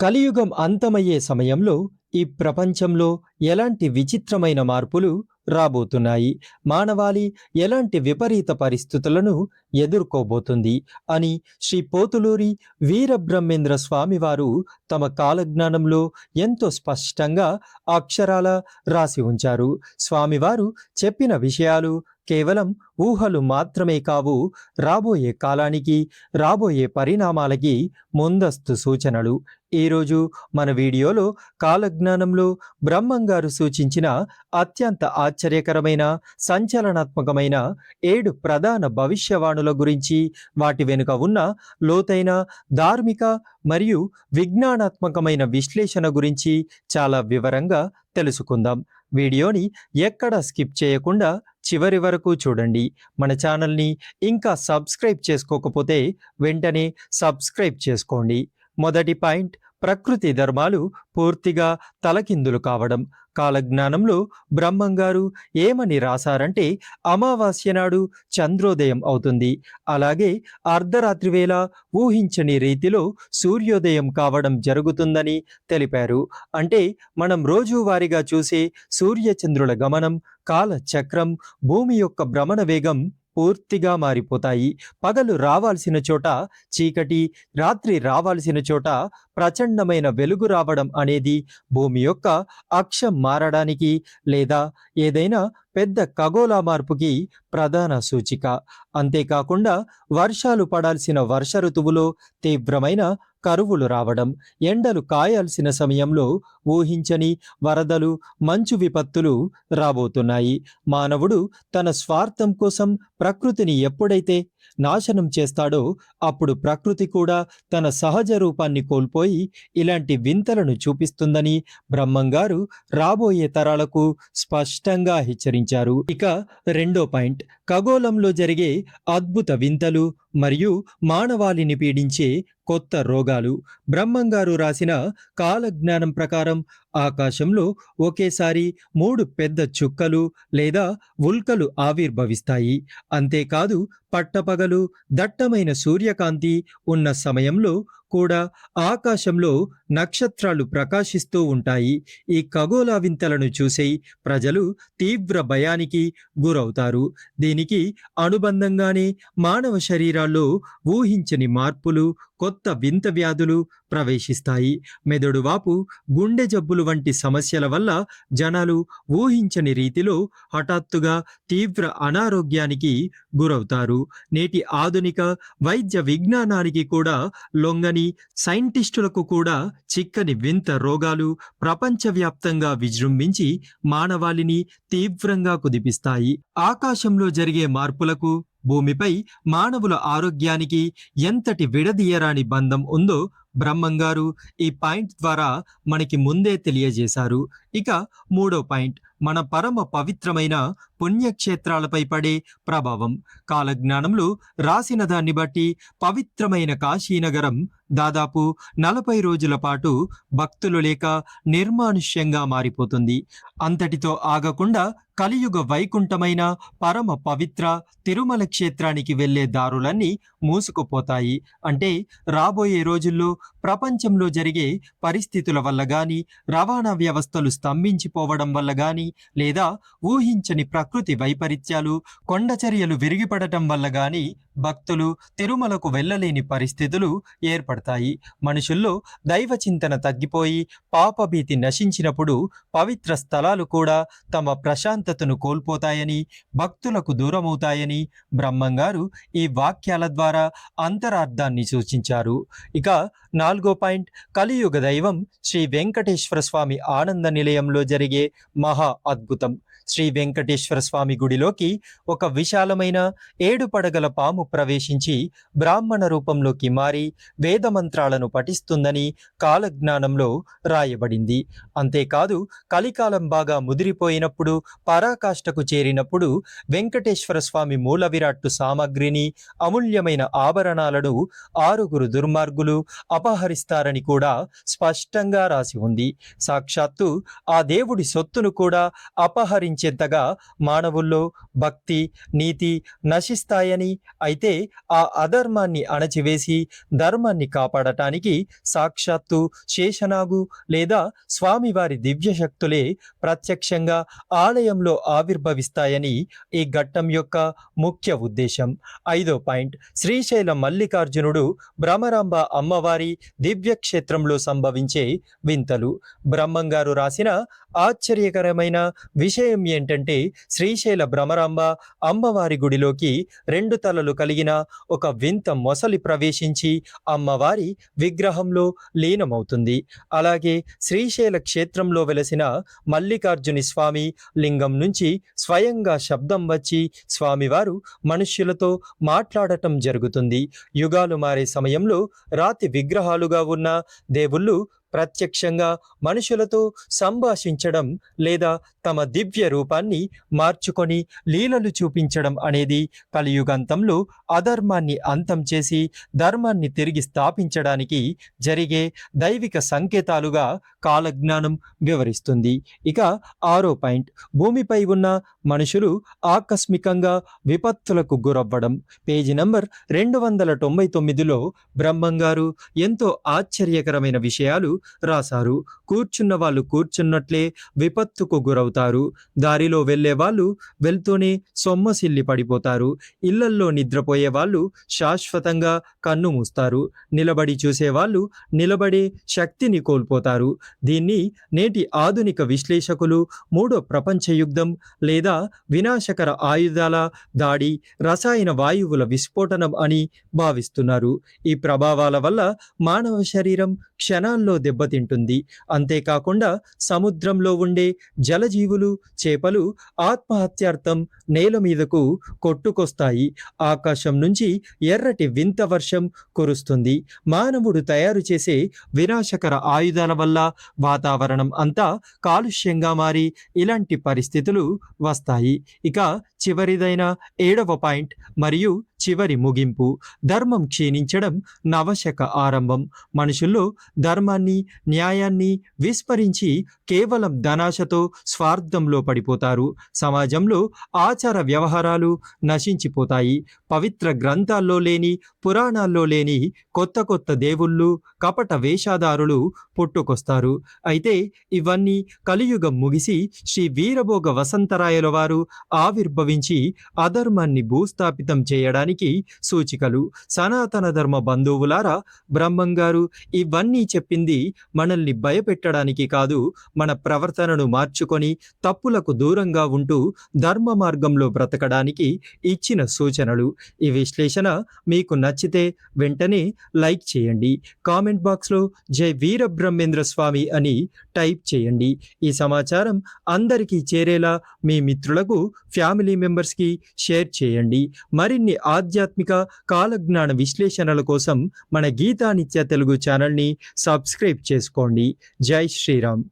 కలియుగం అంతమయ్యే సమయంలో ఈ ప్రపంచంలో ఎలాంటి విచిత్రమైన మార్పులు రాబోతున్నాయి, మానవాళి ఎలాంటి విపరీత పరిస్థితులను ఎదుర్కోబోతుంది అని శ్రీ పోతులూరి వీరబ్రహ్మేంద్ర స్వామివారు తమ కాలజ్ఞానంలో ఎంతో స్పష్టంగా అక్షరాల రాసి ఉంచారు. స్వామివారు చెప్పిన విషయాలు కేవలం ఊహలు మాత్రమే కావు, రాబోయే కాలానికి, రాబోయే పరిణామాలకి ముందస్తు సూచనలు. ఈరోజు మన వీడియోలో కాలజ్ఞానంలో బ్రహ్మంగారు సూచించిన అత్యంత ఆశ్చర్యకరమైన, సంచలనాత్మకమైన 7 ప్రధాన భవిష్యవాణుల గురించి, వాటి వెనుక ఉన్న లోతైన ధార్మిక మరియు విజ్ఞానాత్మకమైన విశ్లేషణ గురించి చాలా వివరంగా తెలుసుకుందాం. వీడియోని ఎక్కడ స్కిప్ చేయకుండా చివరి వరకు చూడండి. మన ఛానల్ని ఇంకా సబ్స్క్రైబ్ చేసుకోకపోతే వెంటనే సబ్స్క్రైబ్ చేసుకోండి. మొదటి పాయింట్, ప్రకృతి ధర్మాలు పూర్తిగా తలకిందులు కావడం. కాలజ్ఞానంలో బ్రహ్మంగారు ఏమని రాశారంటే, అమావాస్య నాడు చంద్రోదయం అవుతుంది, అలాగే అర్ధరాత్రి వేళ ఊహించని రీతిలో సూర్యోదయం కావడం జరుగుతుందని తెలిపారు. అంటే మనం రోజువారీగా చూసే సూర్యచంద్రుల గమనం, కాల చక్రం, భూమి యొక్క భ్రమణ వేగం పూర్తిగా మారిపోతాయి. పగలు రావాల్సిన చోట చీకటి, రాత్రి రావాల్సిన చోట ప్రచండమైన వెలుగు రావడం అనేది భూమి యొక్క అక్షం మారడానికి లేదా ఏదైనా పెద్ద ఖగోళ మార్పుకి ప్రధాన సూచిక. అంతేకాకుండా వర్షాలు పడాల్సిన వర్ష ఋతువులో తీవ్రమైన కరువులు రావడం, ఎండలు కాయాల్సిన సమయంలో ఊహించని వరదలు, మంచు విపత్తులు రాబోతున్నాయి. మానవుడు తన స్వార్థం కోసం ప్రకృతిని ఎప్పుడైతే నాశనం చేస్తాడో అప్పుడు ప్రకృతి కూడా తన సహజ రూపాన్ని కోల్పోయి ఇలాంటి వింతలను చూపిస్తుందని బ్రహ్మంగారు రాబోయే తరాలకు స్పష్టంగా హెచ్చరించారు. ఇక రెండో పాయింట్, ఖగోళంలో జరిగే అద్భుత వింతలు మరియు మానవాళిని పీడించే కొత్త రోగాలు. బ్రహ్మంగారు రాసిన కాలజ్ఞానం ప్రకారం ఆకాశంలో ఒకేసారి 3 పెద్ద చుక్కలు లేదా ఉల్కలు ఆవిర్భవిస్తాయి. అంతేకాదు పట్టపగలు దట్టమైన సూర్యకాంతి ఉన్న సమయంలో కూడా ఆకాశంలో నక్షత్రాలు ప్రకాశిస్తూ ఉంటాయి. ఈ ఖగోళ వింతలను చూసి ప్రజలు తీవ్ర భయానికి గురవుతారు. దీనికి అనుబంధంగానే మానవ శరీరాల్లో ఊహించని మార్పులు, కొత్త వింత వ్యాధులు ప్రవేశిస్తాయి. మెదడు వాపు, గుండె జబ్బులు వంటి సమస్యల వల్ల జనాలు ఊహించని రీతిలో హఠాత్తుగా తీవ్ర అనారోగ్యానికి గురవుతారు. నేటి ఆధునిక వైద్య విజ్ఞానానికి కూడా లొంగని, సైంటిస్టులకు కూడా చిక్కని వింత రోగాలు ప్రపంచవ్యాప్తంగా విజృంభించి మానవాళిని తీవ్రంగా కుదిపిస్తాయి. ఆకాశంలో జరిగే మార్పులకు భూమిపై మానవుల ఆరోగ్యానికి ఎంతటి విడదీయరాని బంధం ఉందో బ్రహ్మంగారు ఈ పాయింట్ ద్వారా మనకి ముందే తెలియజేశారు. ఇక మూడో పాయింట్, మన పరమ పవిత్రమైన పుణ్యక్షేత్రాలపై పడే ప్రభావం. కాలజ్ఞానంలో రాసిన దాన్ని బట్టి పవిత్రమైన కాశీనగరం దాదాపు 40 రోజుల పాటు భక్తులు లేక నిర్మానుష్యంగా మారిపోతుంది. అంతటితో ఆగకుండా కలియుగ వైకుంఠమైన పరమ పవిత్ర తిరుమల క్షేత్రానికి వెళ్లే దారులన్నీ మూసుకుపోతాయి. అంటే రాబోయే రోజుల్లో ప్రపంచంలో జరిగే పరిస్థితుల వల్ల గాని, రవాణా వ్యవస్థలు స్తంభించిపోవడం వల్ల గాని, లేదా ఊహించని ప్రకృతి వైపరీత్యాలు, కొండచర్యలు విరిగిపడటం వల్ల గాని భక్తులు తిరుమలకు వెళ్ళలేని పరిస్థితులు ఏర్పడతాయి. మనుషుల్లో దైవ చింతన తగ్గిపోయి పాపభీతి నశించినప్పుడు పవిత్ర స్థలాలు కూడా తమ ప్రశాంతతను కోల్పోతాయని, భక్తులకు దూరమవుతాయని బ్రహ్మంగారు ఈ వాక్యాల ద్వారా అంతరార్థాన్ని సూచించారు. ఇక నాలుగో పాయింట్, కలియుగ దైవం శ్రీ వెంకటేశ్వర స్వామి ఆనంద నిలయంలో జరిగే మహా అద్భుతం. శ్రీ వెంకటేశ్వర స్వామి గుడిలోకి ఒక విశాలమైన 7 పడగల పాము ప్రవేశించి బ్రాహ్మణ రూపంలోకి మారి వేదమంత్రాలను పఠిస్తుందని కాలజ్ఞానంలో రాయబడింది. అంతేకాదు కలికాలం బాగా ముదిరిపోయినప్పుడు, పరాకాష్ఠకు చేరినప్పుడు వెంకటేశ్వర స్వామి మూల విరాట్టు సామగ్రిని, అమూల్యమైన ఆభరణాలను 6 దుర్మార్గులు అపహరిస్తారని కూడా స్పష్టంగా రాసి ఉంది. సాక్షాత్తు ఆ దేవుడి సొత్తును కూడా అపహరించేంతగా మానవుల్లో భక్తి, నీతి నశిస్తాయని, అయితే ఆ అధర్మాన్ని అణచివేసి ధర్మాన్ని కాపాడటానికి సాక్షాత్తు శేషనాగు లేదా స్వామివారి దివ్యశక్తులే ప్రత్యక్షంగా ఆలయంలో ఆవిర్భవిస్తాయని ఈ ఘట్టం యొక్క ముఖ్య ఉద్దేశం. 5వ పాయింట్, శ్రీశైల మల్లికార్జునుడు భ్రమరాంబ అమ్మవారి దివ్యక్షేత్రంలో సంభవించే వింతలు. బ్రహ్మంగారు రాసిన ఆశ్చర్యకరమైన విషయం ఏంటంటే, శ్రీశైల భ్రమరాంబ అమ్మవారి గుడిలోకి 2 తలలు కలిగిన ఒక వింత మొసలి ప్రవేశించి అమ్మవారి విగ్రహంలో లీనమవుతుంది. అలాగే శ్రీశైల క్షేత్రంలో వెలసిన మల్లికార్జుని స్వామి లింగం నుంచి స్వయంగా శబ్దం వచ్చి స్వామివారు మనుష్యులతో మాట్లాడటం జరుగుతుంది. యుగాలు మారే సమయంలో రాతి విగ్రహాలుగా ఉన్న దేవుళ్ళు ప్రత్యక్షంగా మనుషులతో సంభాషించడం లేదా తమ దివ్య రూపాన్ని మార్చుకొని లీలలు చూపించడం అనేది కలియుగంతంలో అధర్మాన్ని అంతం చేసి ధర్మాన్ని తిరిగి స్థాపించడానికి జరిగే దైవిక సంకేతాలుగా కాలజ్ఞానం వివరిస్తుంది. ఇక 6వ పాయింట్, భూమిపై ఉన్న మనుషులు ఆకస్మికంగా విపత్తులకు గురవ్వడం. పేజీ నంబర్ 299లో బ్రహ్మంగారు ఎంతో ఆశ్చర్యకరమైన విషయాలు రాశారు. కూర్చున్న వాళ్ళు కూర్చున్నట్లే విపత్తుకు గురవుతారు. దారిలో వెళ్లే వాళ్ళు వెళ్తూనే సొమ్మసిల్లి పడిపోతారు. ఇళ్లల్లో నిద్రపోయే వాళ్ళు శాశ్వతంగా కన్ను మూస్తారు. నిలబడి చూసేవాళ్ళు నిలబడే శక్తిని కోల్పోతారు. దీన్ని నేటి ఆధునిక విశ్లేషకులు 3వ ప్రపంచ యుద్ధం లేదా వినాశకర ఆయుధాల దాడి, రసాయన వాయువుల విస్ఫోటనం అని భావిస్తున్నారు. ఈ ప్రభావాల వల్ల మానవ శరీరం క్షణాల్లో దెబ్బతింటుంది. అంతేకాకుండా సముద్రంలో ఉండే జలజీవులు, చేపలు ఆత్మహత్యార్థం నేల మీదకు కొట్టుకొస్తాయి. ఆకాశం నుంచి ఎర్రటి వింత వర్షం కురుస్తుంది. మానవుడు తయారు చేసే వినాశకర ఆయుధాల వల్ల వాతావరణం అంతా కాలుష్యంగా మారి ఇలాంటి పరిస్థితులు వస్తాయి. ఇక చివరిదైన 7వ పాయింట్ మరియు చివరి ముగింపు, ధర్మం క్షీణించడం నవశక ఆరంభం. మనుషుల్లో ధర్మాన్ని, న్యాయాన్ని విస్మరించి కేవలం ధనాశతో స్వార్థంలో పడిపోతారు. సమాజంలో ఆచార వ్యవహారాలు నశించిపోతాయి. పవిత్ర గ్రంథాల్లో లేని, పురాణాల్లో లేని కొత్త కొత్త దేవుళ్ళు, కపట వేషాదారులు పుట్టుకొస్తారు. అయితే ఇవన్నీ కలియుగం ముగిసి శ్రీ వీరభోగ వసంతరాయల వారు ఆవిర్భవించి అధర్మాన్ని భూస్థాపితం చేయడానికి సూచికలు. సనాతన ధర్మ బంధువులారా, బ్రహ్మంగారు ఇవన్నీ చెప్పింది మనల్ని భయపెట్టడానికి కాదు, మన ప్రవర్తనను మార్చుకొని తప్పులకు దూరంగా ఉంటూ ధర్మ మార్గంలో బ్రతకడానికి ఇచ్చిన సూచనలు. ఈ విశ్లేషణ మీకు నచ్చితే వెంటనే లైక్ చేయండి. కామెంట్ బాక్స్లో జై వీరబ్రహ్మేంద్ర స్వామి అని టైప్ చేయండి. ఈ సమాచారం అందరికీ చేరేలా మీ మిత్రులకు, ఫ్యామిలీ మెంబర్స్కి షేర్ చేయండి. మరిన్ని ఆధ్యాత్మిక కాలజ్ఞాన విశ్లేషణల కోసం మన గీతానిత్య తెలుగు ఛానల్ని సబ్స్క్రైబ్ చేసుకోండి. జై శ్రీరామ్.